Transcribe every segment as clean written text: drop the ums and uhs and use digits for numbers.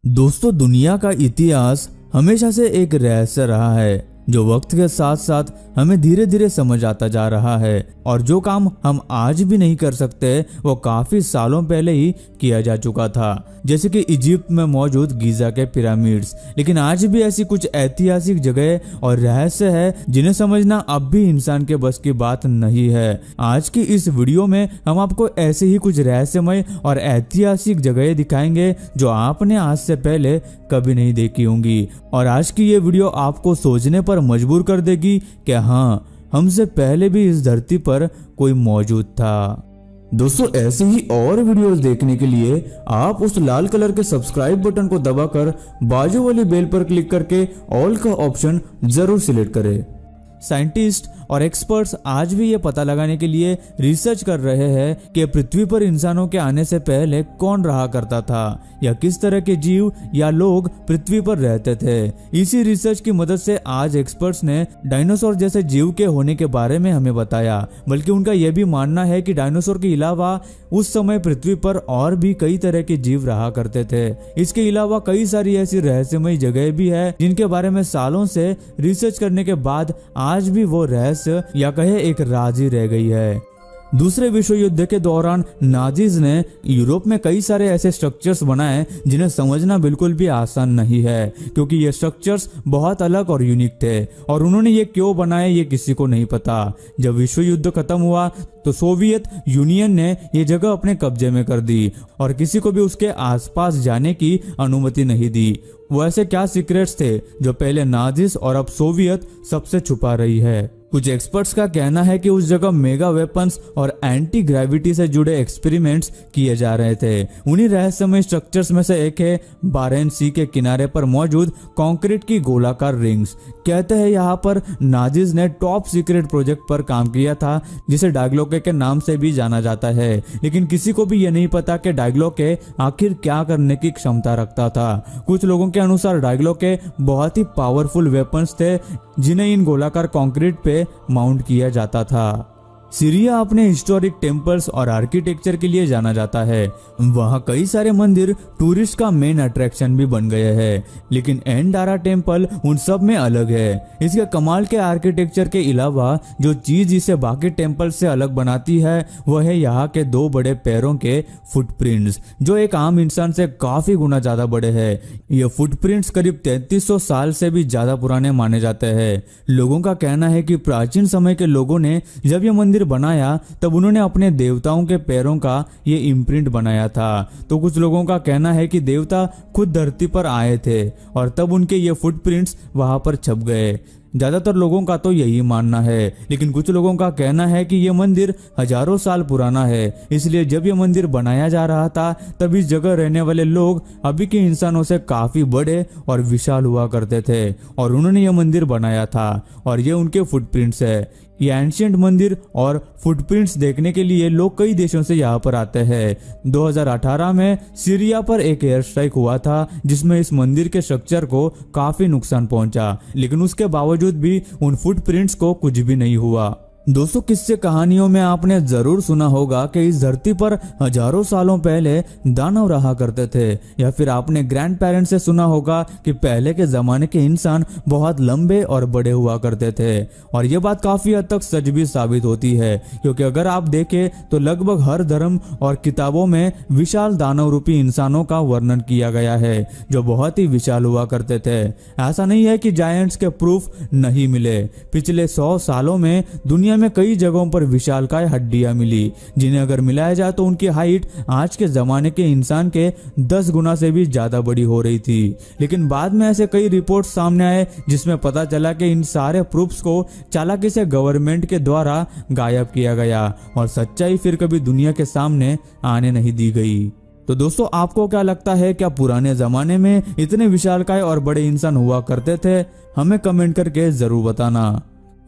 दोस्तों, दुनिया का इतिहास हमेशा से एक रहस्य रहा है जो वक्त के साथ साथ हमें धीरे धीरे समझ आता जा रहा है। और जो काम हम आज भी नहीं कर सकते वो काफी सालों पहले ही किया जा चुका था, जैसे कि इजिप्ट में मौजूद गीजा के पिरामिड्स। लेकिन आज भी ऐसी कुछ ऐतिहासिक जगह और रहस्य है जिन्हें समझना अब भी इंसान के बस की बात नहीं है। आज की इस वीडियो में हम आपको ऐसे ही कुछ रहस्यमय और ऐतिहासिक जगह दिखाएंगे जो आपने आज से पहले कभी नहीं देखी होंगी। और आज की ये वीडियो आपको सोचने पर मजबूर कर देगी कि हाँ, हमसे पहले भी इस धरती पर कोई मौजूद था। दोस्तों, ऐसे ही और वीडियोस देखने के लिए आप उस लाल कलर के सब्सक्राइब बटन को दबाकर बाजू वाली बेल पर क्लिक करके ऑल का ऑप्शन जरूर सिलेक्ट करें। साइंटिस्ट और एक्सपर्ट्स आज भी ये पता लगाने के लिए रिसर्च कर रहे हैं कि पृथ्वी पर इंसानों के आने से पहले कौन रहा करता था या किस तरह के जीव या लोग पृथ्वी पर रहते थे। इसी रिसर्च की मदद से आज एक्सपर्ट्स ने डायनासोर जैसे जीव के होने के बारे में हमें बताया। बल्कि उनका यह भी मानना है कि डायनासोर के अलावा उस समय पृथ्वी पर और भी कई तरह के जीव रहा करते थे। इसके अलावा कई सारी ऐसी रहस्यमय जगह भी है जिनके बारे में सालों से रिसर्च करने के बाद आज भी वो रहस्य या कहे एक राज ही रह गई है। दूसरे विश्व युद्ध के दौरान नाजीज ने यूरोप में कई सारे ऐसे स्ट्रक्चर्स बनाए जिन्हें समझना बिल्कुल भी आसान नहीं है, क्योंकि ये स्ट्रक्चर्स बहुत अलग और यूनिक थे और उन्होंने ये क्यों बनाए ये किसी को नहीं पता। जब विश्व युद्ध खत्म हुआ तो सोवियत यूनियन ने ये जगह अपने कब्जे में कर दी और किसी को भी उसके आसपास जाने की अनुमति नहीं दी। वो ऐसे क्या सीक्रेट्स थे जो पहले नाजीज और अब सोवियत सबसे छुपा रही है। कुछ एक्सपर्ट्स का कहना है कि उस जगह मेगा वेपन्स और एंटी ग्रेविटी से जुड़े एक्सपेरिमेंट्स किए जा रहे थे। उन्हीं रहस्यमय स्ट्रक्चर्स में से एक है बारेंट्स सी के किनारे पर मौजूद कंक्रीट की गोलाकार रिंग्स। कहते हैं यहाँ पर नाजीज ने टॉप सीक्रेट प्रोजेक्ट पर काम किया था जिसे डायग्लोके के नाम से भी जाना जाता है। लेकिन किसी को भी ये नहीं पता कि डायग्लोके आखिर क्या करने की क्षमता रखता था। कुछ लोगों के अनुसार डायग्लोके बहुत ही पावरफुल वेपन्स थे जिन्हें इन गोलाकार कंक्रीट पे माउंट किया जाता था। सीरिया अपने हिस्टोरिक टेम्पल्स और आर्किटेक्चर के लिए जाना जाता है। वहाँ कई सारे मंदिर टूरिस्ट का मेन अट्रैक्शन भी बन गए हैं, लेकिन एंडारा टेम्पल उन सब में अलग है। इसके कमाल के आर्किटेक्चर के अलावा जो चीज इसे बाकी टेम्पल से अलग बनाती है वह है यहाँ के दो बड़े पैरों के फुटप्रिंट्स, जो एक आम इंसान से काफी गुना ज्यादा बड़े हैं। ये फुटप्रिंट्स करीब 3300 साल से भी ज्यादा पुराने माने जाते हैं। लोगों का कहना है कि प्राचीन समय के लोगों ने जब ये मंदिर बनाया तब उन्होंने अपने देवताओं के पैरों का ये इम्प्रिंट बनाया था। तो कुछ लोगों का कहना है कि देवता खुद धरती पर आए थे और तब उनके ये फुटप्रिंट्स वहां पर छप गए। ज्यादातर लोगों का तो यही मानना है, लेकिन कुछ लोगों का कहना है कि ये मंदिर हजारों साल पुराना है, इसलिए जब ये मंदिर बनाया जा रहा था तब इस जगह रहने वाले लोग अभी के इंसानों से काफी बड़े और विशाल हुआ करते थे और उन्होंने ये मंदिर बनाया था और ये उनके फुटप्रिंट्स है। ये एंशिएंट मंदिर और फुटप्रिंट्स देखने के लिए लोग कई देशों से यहाँ पर आते हैं। 2018 में सीरिया पर एक एयर स्ट्राइक हुआ था जिसमें इस मंदिर के स्ट्रक्चर को काफी नुकसान पहुंचा, लेकिन उसके बावजूद भी उन फुटप्रिंट्स को कुछ भी नहीं हुआ। दोस्तों, किस्से कहानियों में आपने जरूर सुना होगा कि इस धरती पर हजारों सालों पहले दानव रहा करते थे, या फिर आपने ग्रैंड पेरेंट्स से सुना होगा कि पहले के जमाने के इंसान बहुत लंबे और बड़े हुआ करते थे। और ये बात काफी हद तक सच भी साबित होती है, क्योंकि अगर आप देखें तो लगभग हर धर्म और किताबों में विशाल दानव रूपी इंसानों का वर्णन किया गया है जो बहुत ही विशाल हुआ करते थे। ऐसा नहीं है कि जायंट्स के प्रूफ नहीं मिले। पिछले 100 सालों में दुनिया में कई जगहों पर विशालकाय हड्डियां मिली, जिन्हें अगर मिलाया जाए तो उनकी हाइट आज के जमाने के इंसान के 10 गुना से भी ज्यादा बड़ी हो रही थी। लेकिन बाद में ऐसे कई रिपोर्ट्स सामने आए जिसमें पता चला कि इन सारे प्रूफ्स को चालाकी से गवर्नमेंट के द्वारा गायब किया गया और सच्चाई फिर कभी दुनिया के सामने आने नहीं दी गई। तो दोस्तों, आपको क्या लगता है, क्या पुराने जमाने में इतने विशालकाय और बड़े इंसान हुआ करते थे? हमें कमेंट करके जरूर बताना।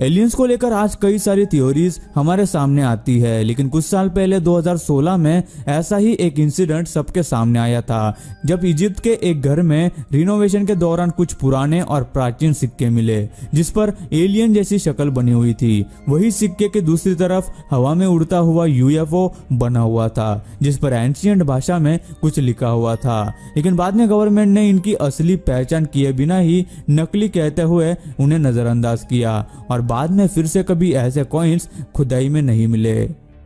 एलियंस को लेकर आज कई सारी थ्योरीज हमारे सामने आती है, लेकिन कुछ साल पहले 2016 में ऐसा ही एक इंसिडेंट सबके सामने आया था, जब इजिप्ट के एक घर में रिनोवेशन के दौरान कुछ पुराने और प्राचीन सिक्के मिले जिस पर एलियन जैसी शक्ल बनी हुई थी। वही सिक्के के दूसरी तरफ हवा में उड़ता हुआ यूएफओ बना हुआ था जिस पर एंशिएंट भाषा में कुछ लिखा हुआ था, लेकिन बाद में गवर्नमेंट ने इनकी असली पहचान किए बिना ही नकली कहते हुए उन्हें नजरअंदाज किया और बाद में फिर से कभी ऐसे कॉइन्स खुदाई में नहीं मिले।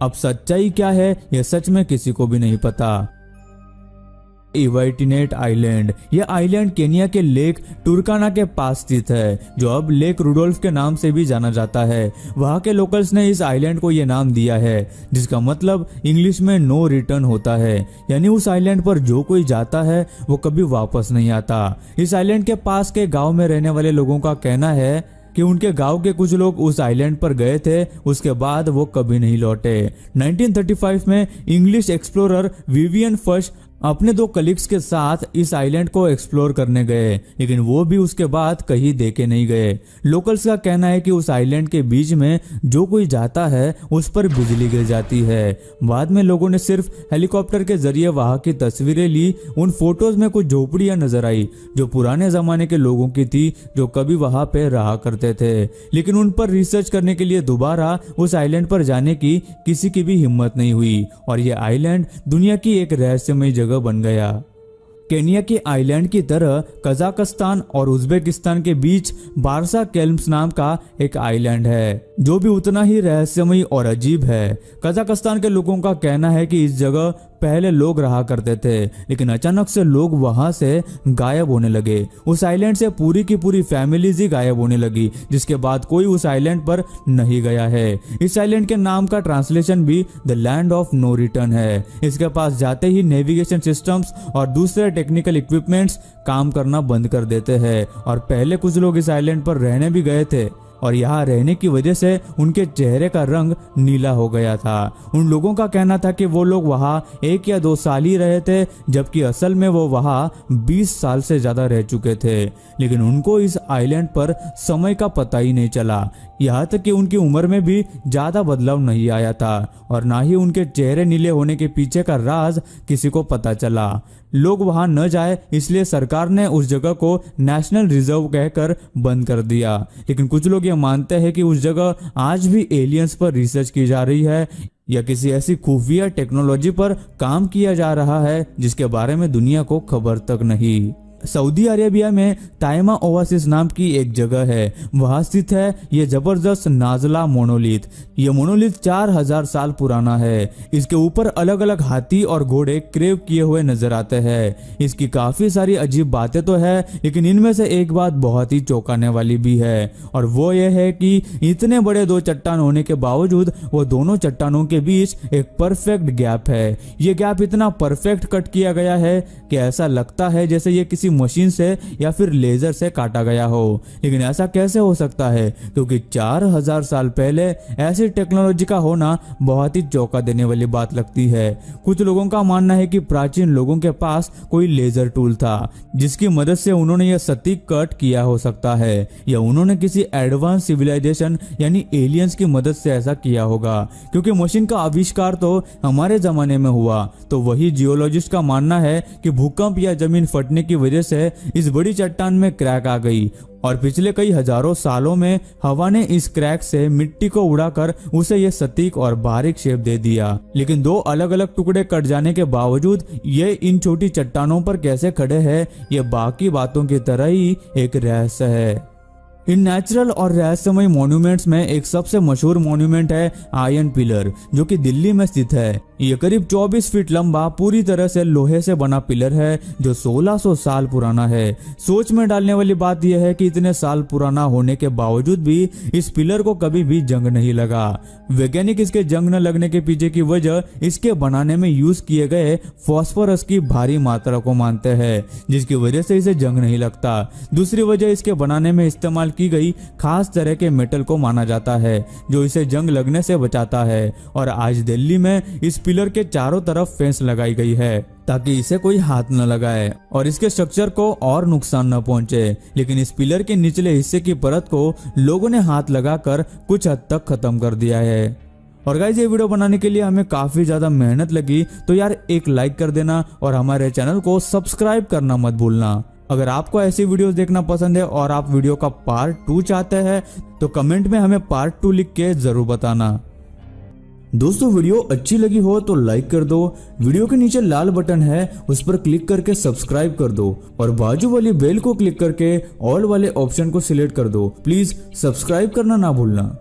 अब सच्चाई क्या है यह सच में किसी को भी नहीं पता। इवाइटिनेट आइलैंड, यह आइलैंड केनिया के लेक टुरकाना के पास स्थित है, जो अब लेक रुडोल्फ के नाम से भी जाना जाता है। वहां के लोकल्स ने इस आइलैंड को यह नाम दिया है जिसका मतलब इंग्लिश में नो रिटर्न होता है, यानी उस आइलैंड पर जो कोई जाता है वो कभी वापस नहीं आता। इस आइलैंड के पास के गांव में रहने वाले लोगों का कहना है कि उनके गांव के कुछ लोग उस आइलैंड पर गए थे, उसके बाद वो कभी नहीं लौटे। 1935 में इंग्लिश एक्सप्लोरर विवियन फर्स्ट अपने 2 कलीग्स के साथ इस आइलैंड को एक्सप्लोर करने गए, लेकिन वो भी उसके बाद कहीं देखे नहीं गए। लोकल्स का कहना है कि उस आइलैंड के बीच में जो कोई जाता है उस पर बिजली गिर जाती है। बाद में लोगों ने सिर्फ हेलीकॉप्टर के जरिए वहां की तस्वीरें ली। उन फोटोज में कुछ झोपड़ियां नजर आई जो पुराने जमाने के लोगों की थी जो कभी वहां पे रहा करते थे, लेकिन उन पर रिसर्च करने के लिए दोबारा उस आइलैंड पर जाने की किसी की भी हिम्मत नहीं हुई और यह आइलैंड दुनिया की एक रहस्यमय जगह बन गया। केनिया के आइलैंड की तरह कजाकिस्तान और उज्बेकिस्तान के बीच बारसा केल्म्स नाम का एक आइलैंड है जो भी उतना ही रहस्यमय और अजीब है। कजाकिस्तान के लोगों का कहना है कि इस जगह पहले लोग रहा करते थे, लेकिन अचानक से लोग वहां से गायब होने लगे। उस आइलैंड से पूरी की पूरी फैमिलीज ही गायब होने लगी, जिसके बाद कोई उस आइलैंड पर नहीं गया है। इस आइलैंड के नाम का ट्रांसलेशन भी the land of no return है। इसके पास जाते ही नेविगेशन सिस्टम्स और दूसरे टेक्निकल इक्विपमेंट्स काम करना बंद कर देते हैं और पहले कुछ लोग इस आइलैंड पर रहने भी गए थे और यहाँ रहने की वजह से उनके चेहरे का रंग नीला हो गया था। उन लोगों का कहना था कि वो लोग वहाँ 1 या 2 साल ही रहे थे, जबकि असल में वो वहाँ 20 साल से ज्यादा रह चुके थे, लेकिन उनको इस आइलैंड पर समय का पता ही नहीं चला। यहाँ तक कि उनकी उम्र में भी ज्यादा बदलाव नहीं आया था और ना ही उनके चेहरे नीले होने के पीछे का राज किसी को पता चला। लोग वहां न जाए इसलिए सरकार ने उस जगह को नेशनल रिजर्व कहकर बंद कर दिया, लेकिन कुछ लोग ये मानते हैं कि उस जगह आज भी एलियंस पर रिसर्च की जा रही है या किसी ऐसी खुफिया टेक्नोलॉजी पर काम किया जा रहा है जिसके बारे में दुनिया को खबर तक नहीं। सऊदी अरेबिया में ताइमा ओवासिस नाम की एक जगह है, वहां स्थित है ये जबरदस्त नाजला मोनोलिथ। ये मोनोलिथ 4000 साल पुराना है। इसके ऊपर अलग अलग हाथी और घोड़े क्रेव किए हुए नजर आते हैं। इसकी काफी सारी अजीब बातें तो है, लेकिन इनमें से एक बात बहुत ही चौंकाने वाली भी है और वो ये है कि इतने बड़े 2 चट्टान होने के बावजूद वो दोनों चट्टानों के बीच एक परफेक्ट गैप है। ये गैप इतना परफेक्ट कट किया गया है कि ऐसा लगता है जैसे ये किसी मशीन से या फिर लेजर से काटा गया हो। लेकिन ऐसा कैसे हो सकता है, क्योंकि 4000 साल पहले ऐसी टेक्नोलॉजी का होना बहुत ही चौंका देने वाली बात लगती है। कुछ लोगों का मानना है कि प्राचीन लोगों के पास कोई लेजर टूल था जिसकी मदद से उन्होंने यह सटीक कट किया हो सकता है, या उन्होंने किसी एडवांस सिविलाइजेशन यानी एलियंस की मदद से ऐसा किया होगा। क्योंकि मशीन का आविष्कार तो हमारे जमाने में हुआ, तो वही जियोलॉजिस्ट का मानना है कि भूकंप या जमीन फटने की वजह से इस बड़ी चट्टान में क्रैक आ गई और पिछले कई हजारों सालों में हवा ने इस क्रैक से मिट्टी को उड़ाकर उसे यह सटीक और बारीक शेप दे दिया। लेकिन 2 अलग अलग टुकड़े कट जाने के बावजूद ये इन छोटी चट्टानों पर कैसे खड़े हैं, ये बाकी बातों की तरह ही एक रहस्य है। इन नेचुरल और रहस्यमय मॉन्यूमेंट्स में एक सबसे मशहूर मॉन्यूमेंट है आयरन पिलर, जो कि दिल्ली में स्थित है। ये करीब 24 फीट लंबा पूरी तरह से लोहे से बना पिलर है जो 1600 साल पुराना है। सोच में डालने वाली बात यह है कि इतने साल पुराना होने के बावजूद भी इस पिलर को कभी भी जंग नहीं लगा। वैज्ञानिक इसके जंग न लगने के पीछे की वजह इसके बनाने में यूज किए गए फास्फोरस की भारी मात्रा को मानते हैं, जिसकी वजह से इसे जंग नहीं लगता। दूसरी वजह इसके बनाने में इस्तेमाल की गई खास तरह के मेटल को माना जाता है जो इसे जंग लगने से बचाता है। और आज दिल्ली में इस पिलर के चारों तरफ फेंस लगाई गई है ताकि इसे कोई हाथ न लगाए और इसके स्ट्रक्चर को और नुकसान न पहुंचे। लेकिन इस पिलर के निचले हिस्से की परत को लोगों ने हाथ लगाकर कुछ हद तक खत्म कर दिया है। और गाइस ये वीडियो बनाने के लिए हमें काफी ज्यादा मेहनत लगी, तो यार एक लाइक कर देना और हमारे चैनल को सब्सक्राइब करना मत भूलना। अगर आपको ऐसी वीडियोस देखना पसंद है और आप वीडियो का पार्ट 2 चाहते हैं तो कमेंट में हमें पार्ट 2 लिख के जरूर बताना। दोस्तों वीडियो अच्छी लगी हो तो लाइक कर दो, वीडियो के नीचे लाल बटन है उस पर क्लिक करके सब्सक्राइब कर दो और बाजू वाली बेल को क्लिक करके ऑल वाले ऑप्शन को सिलेक्ट कर दो। प्लीज सब्सक्राइब करना ना भूलना।